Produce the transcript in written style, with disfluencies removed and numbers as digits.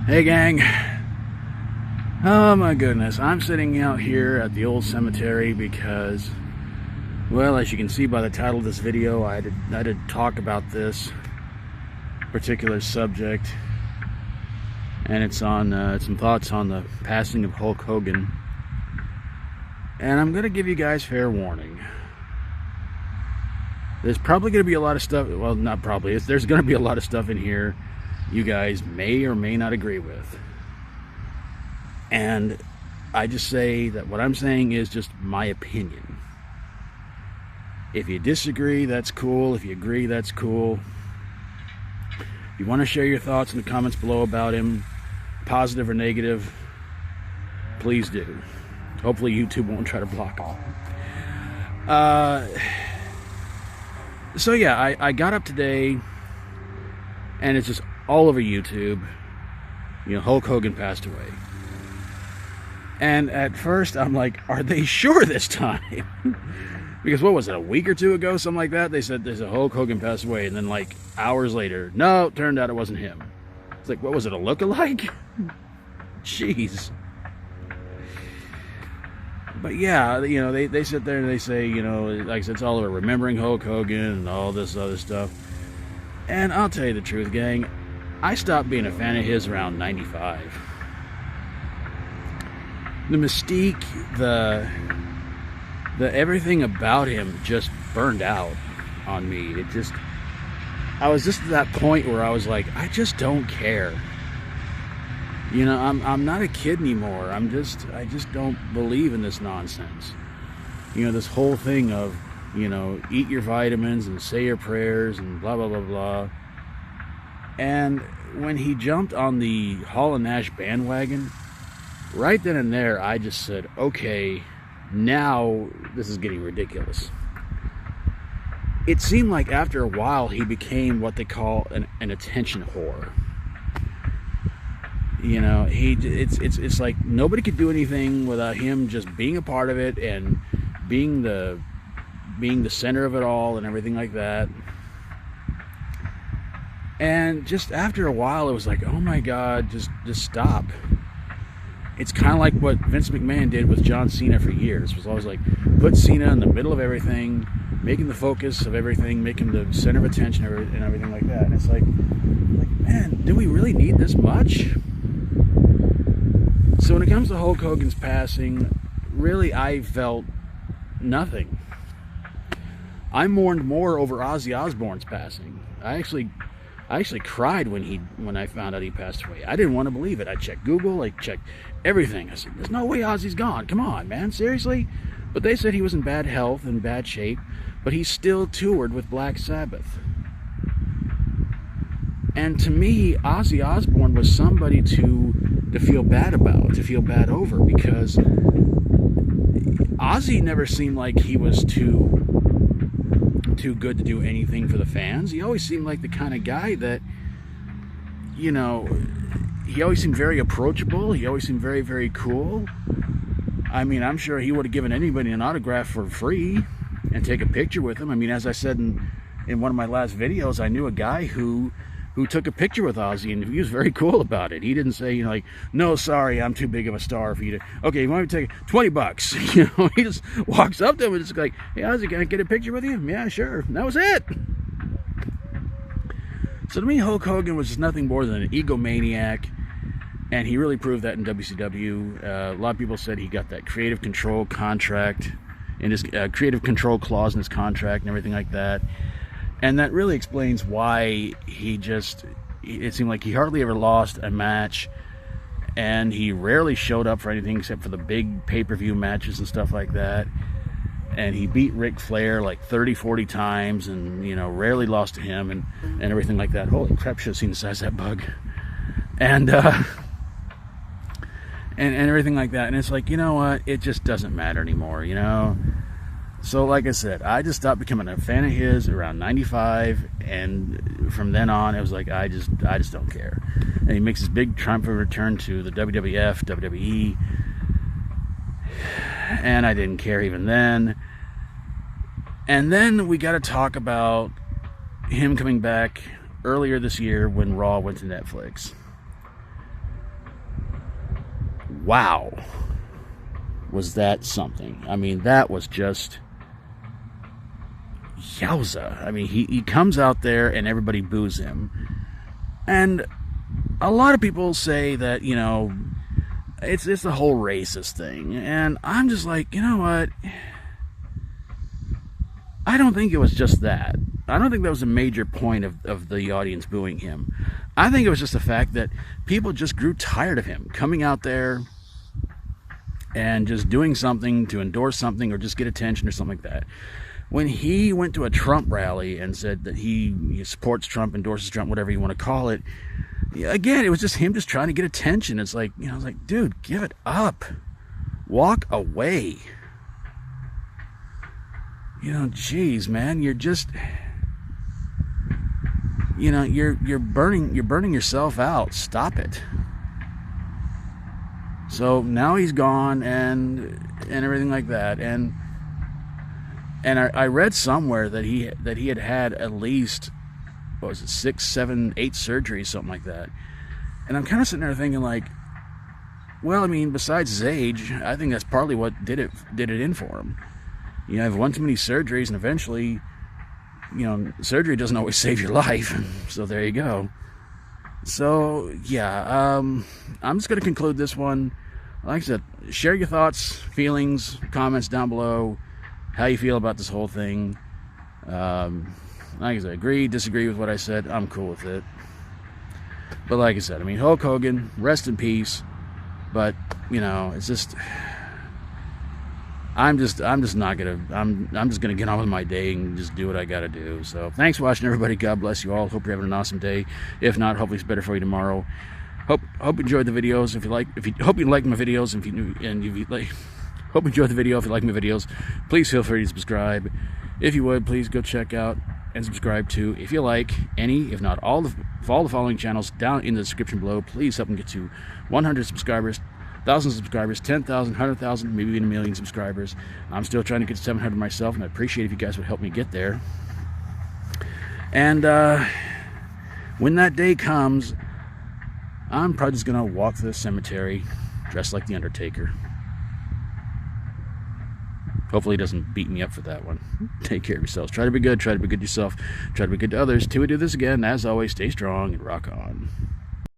Hey gang, oh my goodness, I'm sitting out here at the old cemetery because, well, as you can see by the title of this video, I had to talk about this particular subject, and it's on some thoughts on the passing of Hulk Hogan. And I'm gonna give you guys fair warning. There's probably gonna be a lot of stuff, well, not probably, there's gonna be a lot of stuff in here you guys may or may not agree with. And I just say that what I'm saying is just my opinion. If you disagree, that's cool. If you agree, that's cool. If you want to share your thoughts in the comments below about him, positive or negative, please do. Hopefully YouTube won't try to block him. So yeah, I got up today, and it's just all over YouTube. You know, Hulk Hogan passed away. And at first I'm like, are they sure this time? Because what was it, a week or two ago, something like that? They said there's a Hulk Hogan passed away, and then like hours later, no, it turned out it wasn't him. It's like, what was it, a look-alike? Jeez. But yeah, you know, they sit there and they say, you know, like I said, it's all over remembering Hulk Hogan and all this other stuff. And I'll tell you the truth, gang, I stopped being a fan of his around 95. The mystique, the everything about him just burned out on me. I was just at that point where I was like, I just don't care. You know, I'm not a kid anymore. I just don't believe in this nonsense. You know, this whole thing of, you know, eat your vitamins and say your prayers and blah, blah, blah, blah. And when he jumped on the Hall & Nash bandwagon, right then and there, I just said, okay, now this is getting ridiculous. It seemed like after a while, he became what they call an attention whore. You know, it's like nobody could do anything without him just being a part of it and being the center of it all and everything like that. And just after a while, it was like, oh my God, just stop. It's kind of like what Vince McMahon did with John Cena for years. It was always like, put Cena in the middle of everything, making the focus of everything, making the center of attention and everything like that. And it's like, man, do we really need this much? So when it comes to Hulk Hogan's passing, really I felt nothing. I mourned more over Ozzy Osbourne's passing. I actually cried when I found out he passed away. I didn't want to believe it. I checked Google, I checked everything. I said, there's no way Ozzy's gone. Come on, man, seriously? But they said he was in bad health and bad shape, but he still toured with Black Sabbath. And to me, Ozzy Osbourne was somebody to feel bad about, to feel bad over, because Ozzy never seemed like he was too good to do anything for the fans. He always seemed like the kind of guy that, you know, he always seemed very approachable. He always seemed very, very cool. I mean, I'm sure he would have given anybody an autograph for free and take a picture with him. I mean, as I said in one of my last videos, I knew a guy who took a picture with Ozzy, and he was very cool about it. He didn't say, you know, like, no, sorry, I'm too big of a star for you to, okay, you want me to take $20? You know, he just walks up to him and just like, hey, Ozzy, can I get a picture with you? Yeah, sure. And that was it. So to me, Hulk Hogan was just nothing more than an egomaniac, and he really proved that in WCW. A lot of people said he got that creative control contract, in his creative control clause in his contract and everything like that. And that really explains why it seemed like he hardly ever lost a match, and he rarely showed up for anything except for the big pay-per-view matches and stuff like that. And he beat Ric Flair like 30, 40 times, and, you know, rarely lost to him and everything like that. Holy crap, should have seen the size of that bug. And everything like that. And it's like, you know what? It just doesn't matter anymore, you know? So like I said, I just stopped becoming a fan of his around 95, and from then on, it was like, I just don't care. And he makes this big triumphant return to the WWF, WWE, and I didn't care even then. And then we got to talk about him coming back earlier this year when Raw went to Netflix. wow, was that something. I mean, that was just yowza. I mean, he comes out there and everybody boos him. And a lot of people say that, you know, it's the whole racist thing. And I'm just like, you know what? I don't think it was just that. I don't think that was a major point of the audience booing him. I think it was just the fact that people just grew tired of him coming out there and just doing something to endorse something or just get attention or something like that. When he went to a Trump rally and said that he supports Trump, endorses Trump, whatever you want to call it, again, it was just him just trying to get attention. It's like, you know, I was like, dude, give it up. Walk away. You know, geez, man, you're just, you know, you're burning yourself out. Stop it. So now he's gone and everything like that. And I read somewhere that he had at least, what was it, 6, 7, 8 surgeries, something like that. And I'm kind of sitting there thinking, like, well, I mean, besides his age, I think that's partly what did it in for him. You know, I've one too many surgeries, and eventually, you know, surgery doesn't always save your life. So there you go. So yeah, I'm just going to conclude this one. Like I said, share your thoughts, feelings, comments down below. How you feel about this whole thing. Like I said, agree, disagree with what I said. I'm cool with it. But like I said, I mean, Hulk Hogan, rest in peace. But you know, it's just. I'm just gonna get on with my day and just do what I gotta do. So thanks for watching, everybody. God bless you all. Hope you're having an awesome day. If not, hopefully it's better for you tomorrow. Hope you enjoyed the videos. Hope you like my videos. Hope you enjoyed the video. If you like my videos, please feel free to subscribe. If you would, please go check out and subscribe to, if you like, any, if not all the following channels down in the description below. Please help them get to 100 subscribers. 1,000 subscribers, 10,000, 100,000, maybe even 1 million subscribers. I'm still trying to get to 700 myself, and I'd appreciate if you guys would help me get there. And when that day comes, I'm probably just going to walk to the cemetery dressed like the Undertaker. Hopefully he doesn't beat me up for that one. Take care of yourselves. Try to be good. Try to be good to yourself. Try to be good to others. Till we do this again, as always, stay strong and rock on.